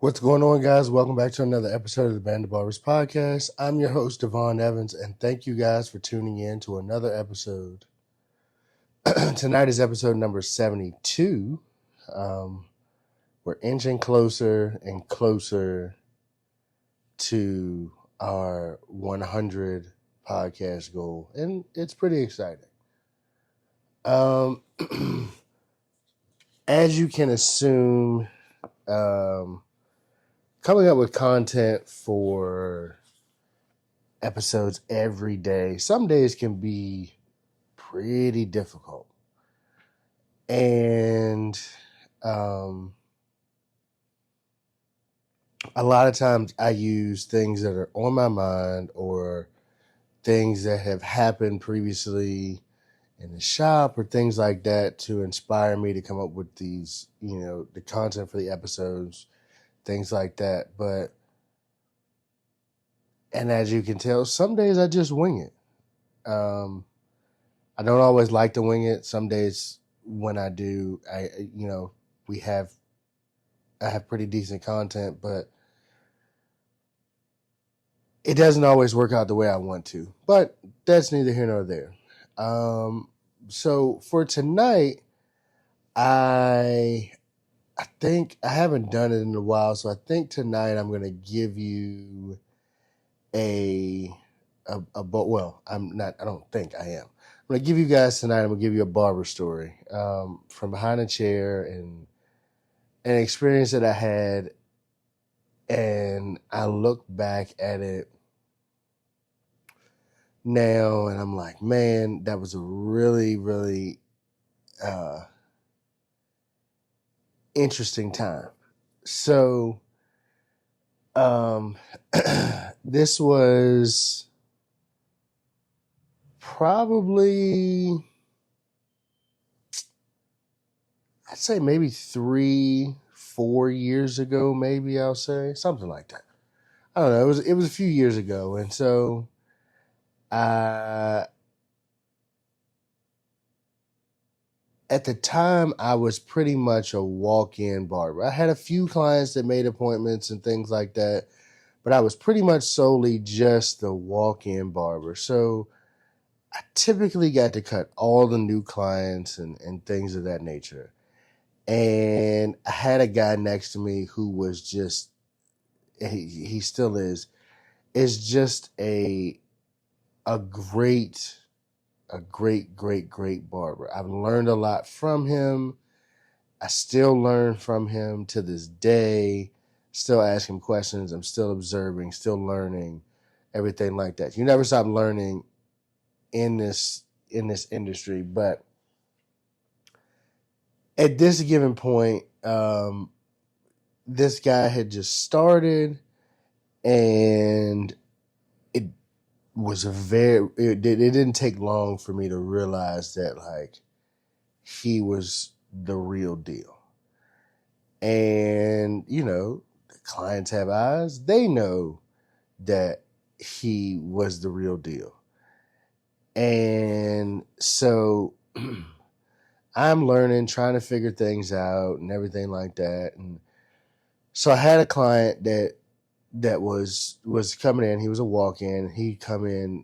What's going on, guys? Welcome back to another episode of the Band of Barbers podcast. I'm your host, Devon Evans, and thank you guys for tuning in to another episode. Tonight is episode number 72. We're inching closer and closer to our 100 podcast goal, and it's pretty exciting. As you can assume, coming up with content for episodes every day, some days can be pretty difficult. And a lot of times I use things that are on my mind or things that have happened previously in the shop or things like that to inspire me to come up with these, the content for the episodes, things like that. And as you can tell, some days I just wing it. I don't always like to wing it. Some days when I do, I have pretty decent content, but it doesn't always work out the way I want to. But that's neither here nor there. So for tonight, I think I haven't done it in a while, so I think tonight I'm going to give you I'm not, I don't think I am. I'm going to give you guys tonight, I'm going to give you a barber story from behind a chair and an experience that I had. And I look back at it now and I'm like, man, that was a really, really interesting time. So this was probably, I'd say maybe 3-4 years ago, maybe I'll say something like that. I don't know. It was a few years ago. And so at the time I was pretty much a walk-in barber. I had a few clients that made appointments and things like that, but I was pretty much solely just the walk-in barber. So I typically got to cut all the new clients and things of that nature. And I had a guy next to me who was just, he still is just a great barber. I've learned a lot from him. I still learn from him to this day. Still ask him questions. I'm still observing, still learning, everything like that. You never stop learning in this industry. But at this given point, this guy had just started, and it didn't take long for me to realize that like he was the real deal. And the clients have eyes. They know that he was the real deal. And so I'm learning, trying to figure things out and everything like that. And so I had a client that was coming in. He was a walk-in. He'd come in,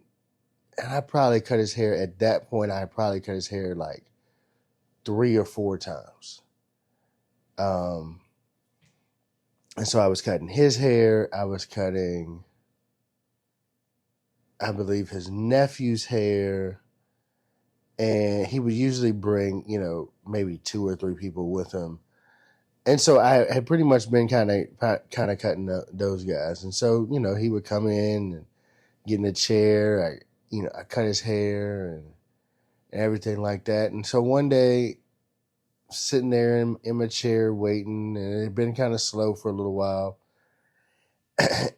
and I probably cut his hair. At that point, I probably cut his hair like 3 or 4 times. And so I was cutting his hair. I was cutting, I believe, his nephew's hair. And he would usually bring, maybe 2 or 3 people with him. And so I had pretty much been kind of cutting those guys. And so, he would come in and get in a chair. I cut his hair and everything like that. And so one day, sitting there in my chair waiting, and it had been kind of slow for a little while.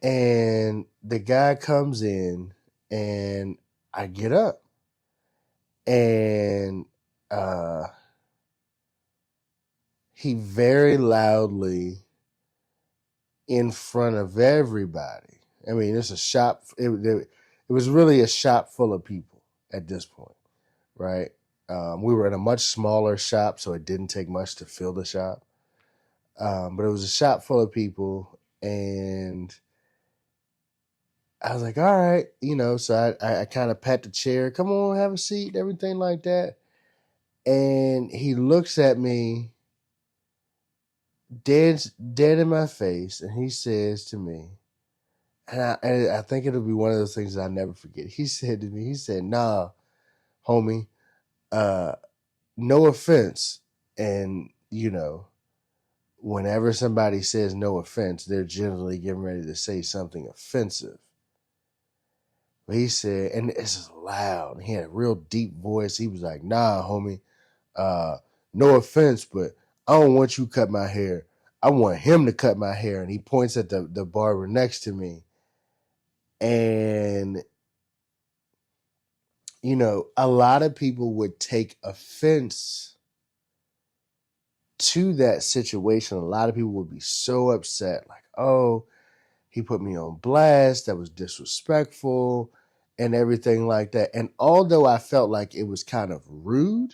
And the guy comes in, and I get up. And he very loudly, in front of everybody. I mean, it's a shop. It was really a shop full of people at this point, right? We were in a much smaller shop, so it didn't take much to fill the shop. But it was a shop full of people, and I was like, all right, so I kind of pat the chair, come on, have a seat, everything like that. And he looks at me dead in my face, and he says to me, and I think it'll be one of those things that I'll never forget. He said to me, he said, nah, homie, uh, no offense. And, whenever somebody says no offense, they're generally getting ready to say something offensive. But he said, and it's loud, he had a real deep voice. He was like, nah, homie, no offense, but I don't want you to cut my hair. I want him to cut my hair. And he points at the barber next to me. And, a lot of people would take offense to that situation. A lot of people would be so upset, like, oh, he put me on blast. That was disrespectful and everything like that. And although I felt like it was kind of rude,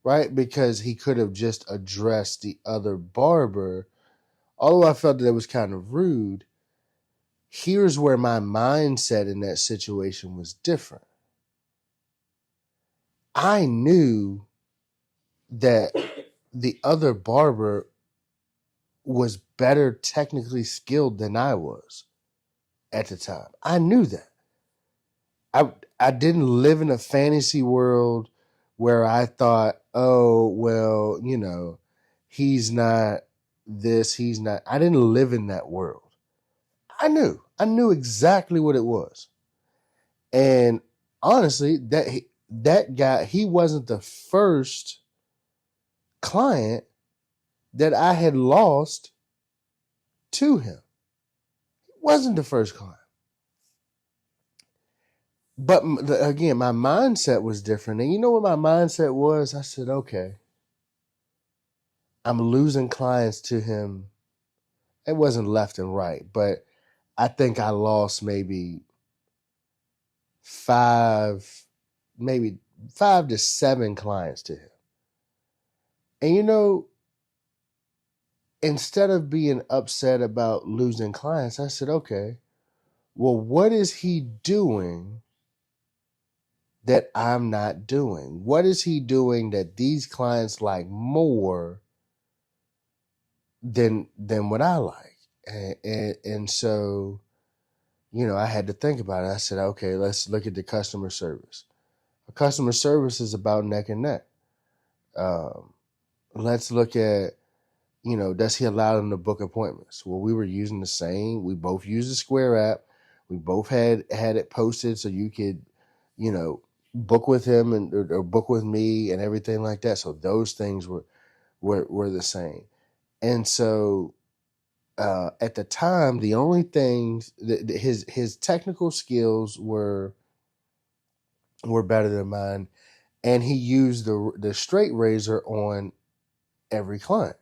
right, because he could have just addressed the other barber, although I felt that it was kind of rude, here's where my mindset in that situation was different. I knew that the other barber was better technically skilled than I was at the time. I knew that. I didn't live in a fantasy world where I thought, oh, well, he's not this, he's not. I didn't live in that world. I knew exactly what it was. And honestly, that guy, he wasn't the first client that I had lost to him. He wasn't the first client. But again, my mindset was different. And you know what my mindset was? I said, okay, I'm losing clients to him. It wasn't left and right, but I think I lost maybe five to seven clients to him. And instead of being upset about losing clients, I said, okay, well, what is he doing that I'm not doing? What is he doing that these clients like more than what I like? And so, I had to think about it. I said, okay, let's look at the customer service. Customer service is about neck and neck. Let's look at, does he allow them to book appointments? Well, we were using the same. We both used the Square app. We both had it posted so you could, book with him or book with me and everything like that. So those things were the same. And so at the time, the only things his technical skills were better than mine, and he used the straight razor on every client.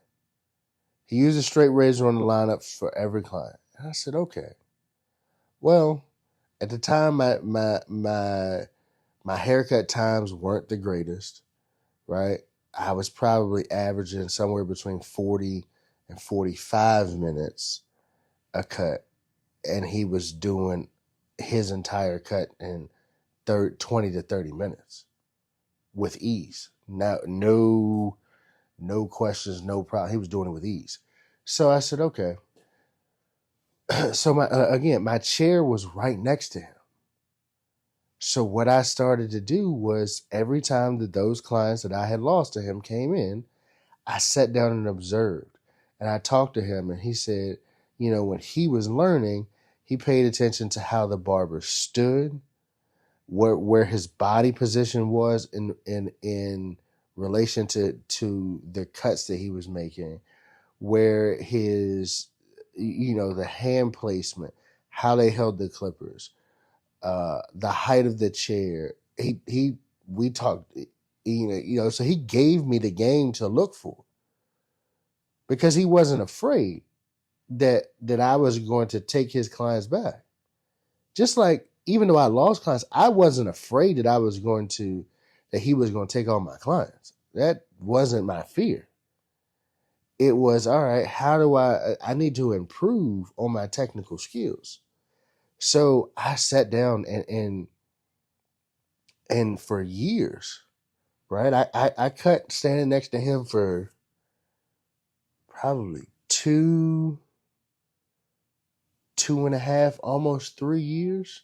He used a straight razor on the lineup for every client. And I said, okay. Well, at the time, my haircut times weren't the greatest, right? I was probably averaging somewhere between 40 and 45 minutes a cut, and he was doing his entire cut in 20 to 30 minutes with ease. Now, no questions, no problem. He was doing it with ease. So I said, okay. So my chair was right next to him. So what I started to do was every time that those clients that I had lost to him came in, I sat down and observed. And I talked to him, and he said, when he was learning, he paid attention to how the barber stood, where his body position was in relation to the cuts that he was making, where his, the hand placement, how they held the clippers, the height of the chair. We talked, so he gave me the game to look for, because he wasn't afraid that I was going to take his clients back. Just like, even though I lost clients, I wasn't afraid that he was going to take all my clients. That wasn't my fear. it was, all right, how do I need to improve on my technical skills. So I sat down and for years, right? I cut standing next to him for probably two and a half, almost 3 years.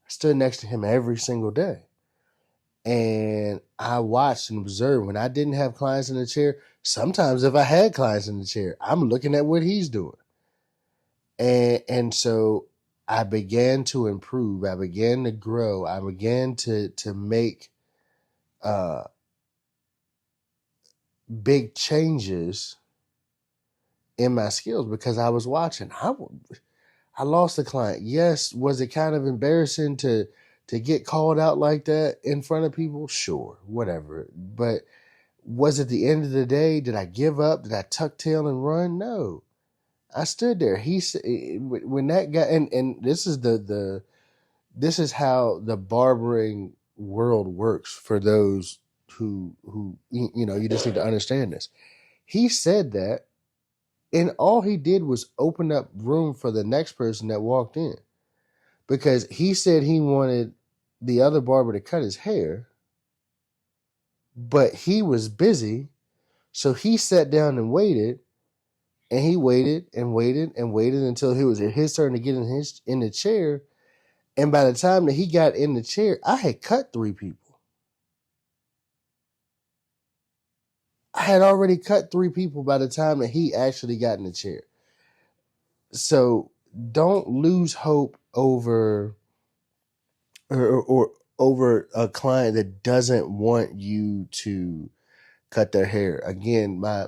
I stood next to him every single day. And I watched and observed when I didn't have clients in the chair. Sometimes if I had clients in the chair, I'm looking at what he's doing. And so I began to improve. I began to grow. I began to make uh, big changes in my skills because I was watching. I lost a client. Yes, was it kind of embarrassing to get called out like that in front of people? Sure, whatever. But was it the end of the day? Did I give up? Did I tuck tail and run? No. I stood there. He said when that guy and this is this is how the barbering world works for those who you just need to understand this. He said that, and all he did was open up room for the next person that walked in, because he said he wanted the other barber to cut his hair, but he was busy, so he sat down and waited. And he waited and waited and waited until it was his turn to get in the chair. And by the time that he got in the chair, I had cut 3 people. I had already cut 3 people by the time that he actually got in the chair. So don't lose hope over or over a client that doesn't want you to cut their hair. Again, my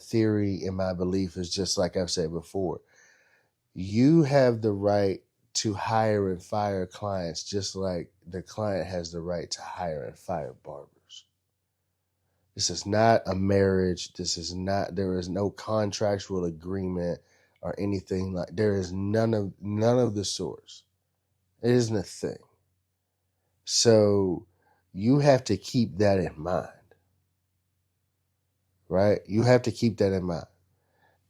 theory and my belief is just like I've said before. You have the right to hire and fire clients just like the client has the right to hire and fire barbers. This is not a marriage. There is no contractual agreement or anything like. There is none of the sorts. It isn't a thing. So you have to keep that in mind, right? You have to keep that in mind.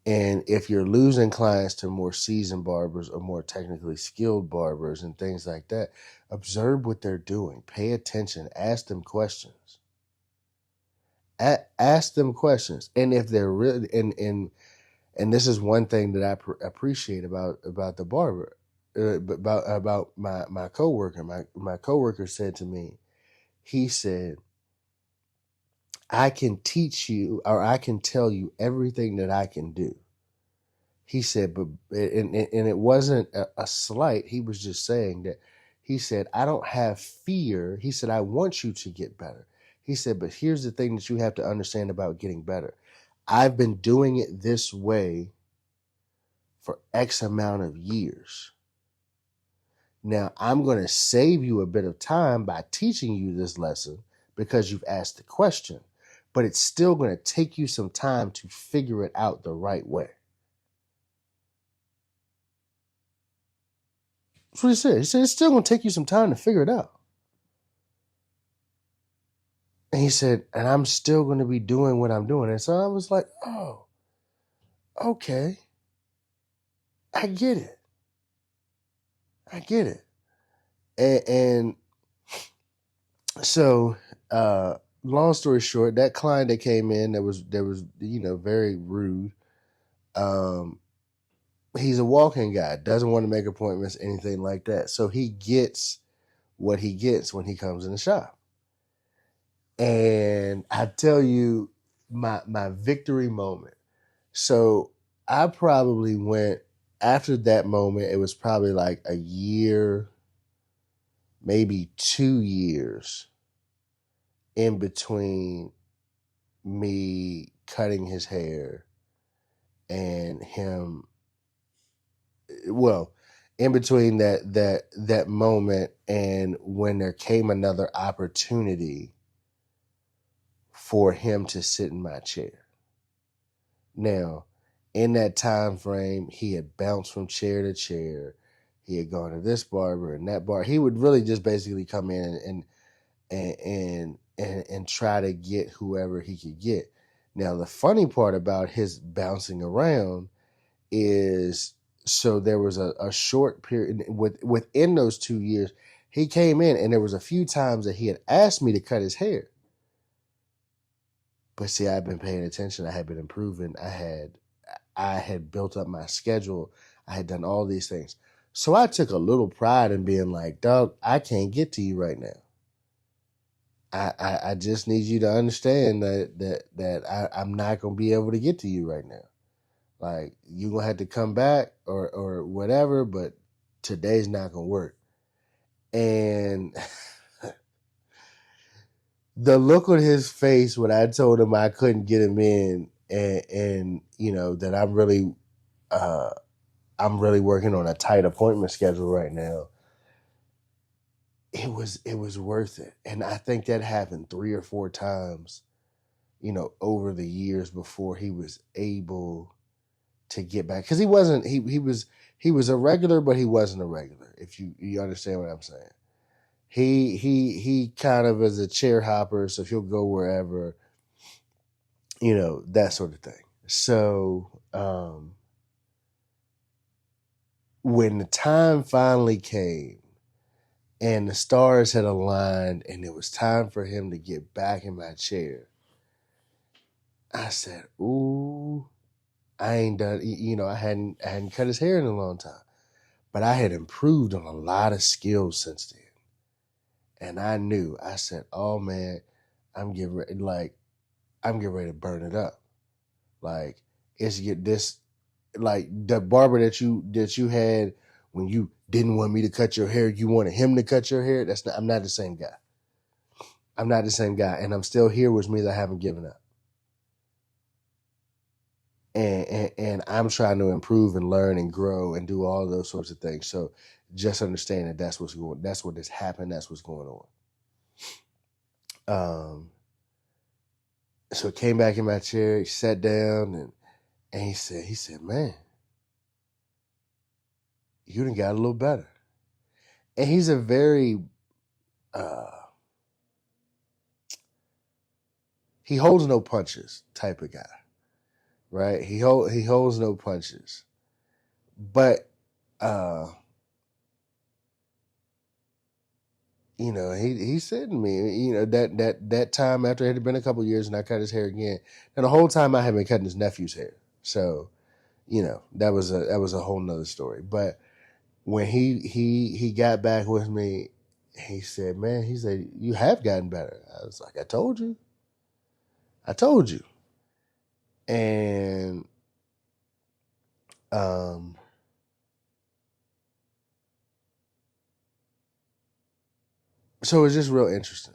And if you're losing clients to more seasoned barbers or more technically skilled barbers and things like that, observe what they're doing. Pay attention. Ask them questions. Ask them questions. And if they're really and this is one thing that I appreciate about the barber, about my coworker. My coworker said to me, he said, I can teach you, or I can tell you everything that I can do. He said, but and it wasn't a slight. He was just saying that. He said, I don't have fear. He said, I want you to get better. He said, but here's the thing that you have to understand about getting better. I've been doing it this way for X amount of years. Now, I'm going to save you a bit of time by teaching you this lesson because you've asked the question, but it's still going to take you some time to figure it out the right way. That's what he said. He said, it's still going to take you some time to figure it out. And he said, and I'm still going to be doing what I'm doing. And so I was like, oh, okay. I get it. I get it. And so, long story short, that client that came in that was very rude. He's a walk-in guy, doesn't want to make appointments, anything like that. So he gets what he gets when he comes in the shop. And I tell you, my victory moment. So I probably went, after that moment, it was probably like a year, maybe 2 years in between me cutting his hair and him, well, in between that moment and when there came another opportunity for him to sit in my chair. Now, in that time frame, he had bounced from chair to chair. He had gone to this barber and that bar. He would really just basically come in and try to get whoever he could get. Now, the funny part about his bouncing around is, so there was a short period within those 2 years, he came in and there was a few times that he had asked me to cut his hair. But see, I've been paying attention. I had been improving. I had built up my schedule. I had done all these things. So I took a little pride in being like, dog, I can't get to you right now. I just need you to understand that I'm not gonna be able to get to you right now. Like, you're gonna have to come back or whatever, but today's not gonna work. And the look on his face when I told him I couldn't get him in, and that I'm really working on a tight appointment schedule right now. It was worth it. And I think that happened 3 or 4 times, over the years before he was able to get back. Because he was a regular, but he wasn't a regular, if you understand what I'm saying. He kind of is a chair hopper, so he'll go wherever, that sort of thing. So when the time finally came and the stars had aligned and it was time for him to get back in my chair, I said, ooh, I ain't done, I hadn't cut his hair in a long time, but I had improved on a lot of skills since then. And I said, oh man, I'm getting ready to burn it up. Like, it's get this, like the barber that you had when you didn't want me to cut your hair, you wanted him to cut your hair. I'm not the same guy. I'm not the same guy, and I'm still here, which means I haven't given up. And I'm trying to improve and learn and grow and do all those sorts of things. So just understand that that's what has happened. That's what's going on. So I came back in my chair, he sat down, and he said, man, you done got a little better. And he's a very, he holds no punches type of guy, right? He holds no punches. But, he said to me, that time after it had been a couple of years and I cut his hair again, and the whole time I had been cutting his nephew's hair. So, that was a whole nother story. But when he got back with me, he said, man, you have gotten better. I was like, I told you. And, so it's just real interesting.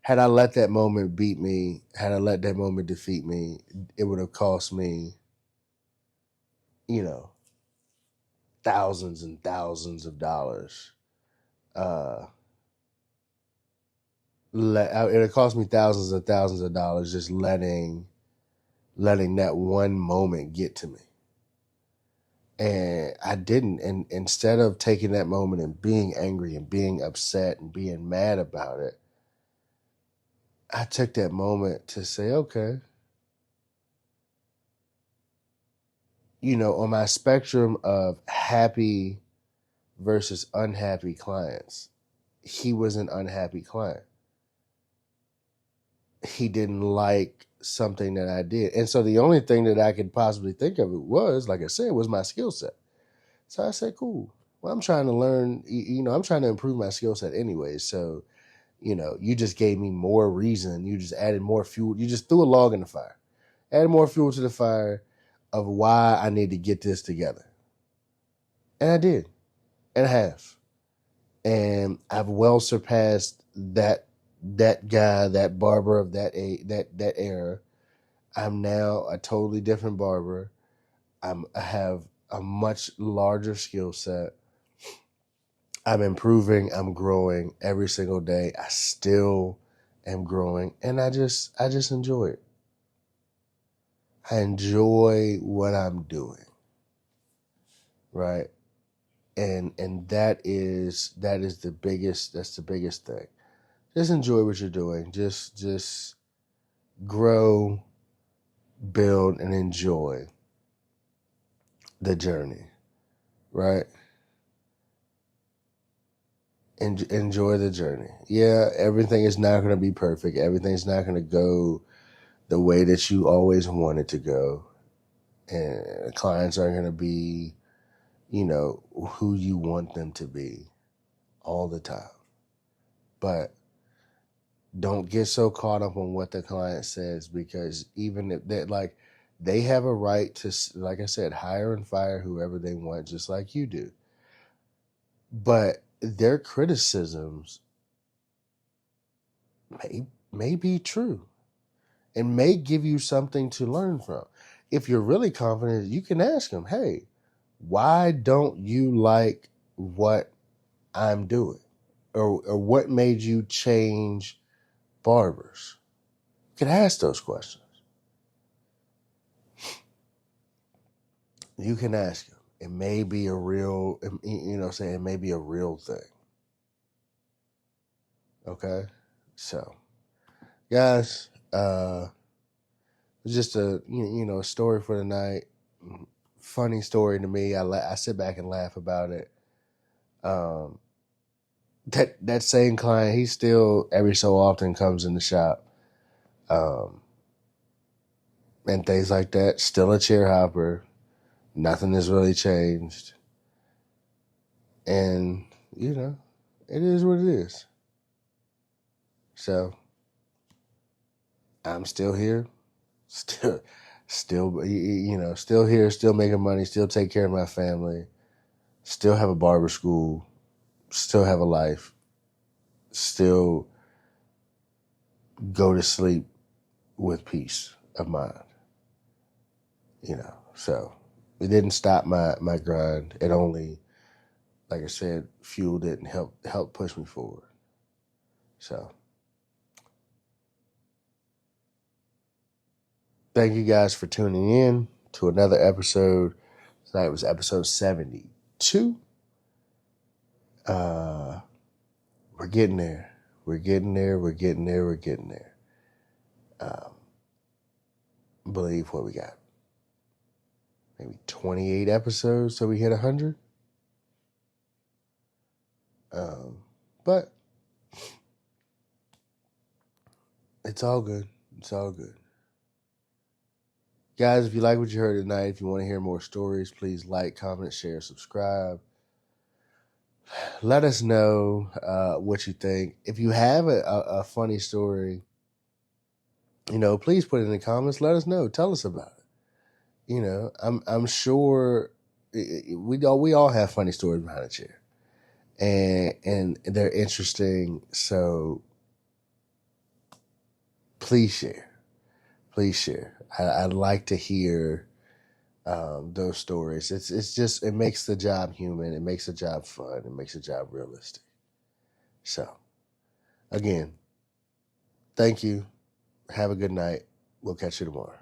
Had I let that moment beat me, had I let that moment defeat me, it would have cost me, thousands and thousands of dollars. It cost me thousands and thousands of dollars just letting that one moment get to me. And I didn't. And instead of taking that moment and being angry and being upset and being mad about it, I took that moment to say, okay, on my spectrum of happy versus unhappy clients, he was an unhappy client. He didn't like something that I did. And so the only thing that I could possibly think of was, like I said, was my skill set. So I said, cool. Well, I'm trying to learn, I'm trying to improve my skill set anyway. So, you just gave me more reason. You just added more fuel. You just threw a log in the fire. Added more fuel to the fire of why I need to get this together. And I did. And I have. And I've well surpassed that guy, that barber of that era. I'm now a totally different barber. I have a much larger skill set. I'm improving. I'm growing every single day. I still am growing, and I just enjoy it. I enjoy what I'm doing, right? And that is the biggest. That's the biggest thing. Just enjoy what you're doing. Just grow, build and enjoy the journey, right? Enjoy the journey. Yeah, everything is not going to be perfect. Everything's not going to go the way that you always want it to go. And clients aren't going to be, who you want them to be all the time. But don't get so caught up on what the client says, because even if they have a right to, like I said, hire and fire whoever they want, just like you do. But their criticisms may be true and may give you something to learn from. If you're really confident, you can ask them, hey, why don't you like what I'm doing? Or what made you change barbers? You can ask those questions. You can ask them. It may be a real, it may be a real thing. Okay? So, guys, just a story for the night. Funny story to me. I sit back and laugh about it. That same client, he still every so often comes in the shop, and things like that. Still a chair hopper. Nothing has really changed, and it is what it is. So I'm still here, still still here, still making money, still take care of my family, still have a barber school, still have a life, still go to sleep with peace of mind. So it didn't stop my grind. It only, like I said, fueled it and helped push me forward. So thank you guys for tuning in to another episode. Tonight was episode 72. We're getting there. We're getting there. We're getting there. We're getting there. Believe what we got. Maybe 28 episodes till we hit 100. But it's all good. It's all good. Guys, if you like what you heard tonight, if you want to hear more stories, please like, comment, share, subscribe. Let us know what you think. If you have a funny story, please put it in the comments. Let us know. Tell us about it. I'm sure we all have funny stories behind a chair, and they're interesting. So please share. Please share. I'd like to hear those stories. It makes the job human. It makes the job fun. It makes the job realistic. So, again, thank you. Have a good night. We'll catch you tomorrow.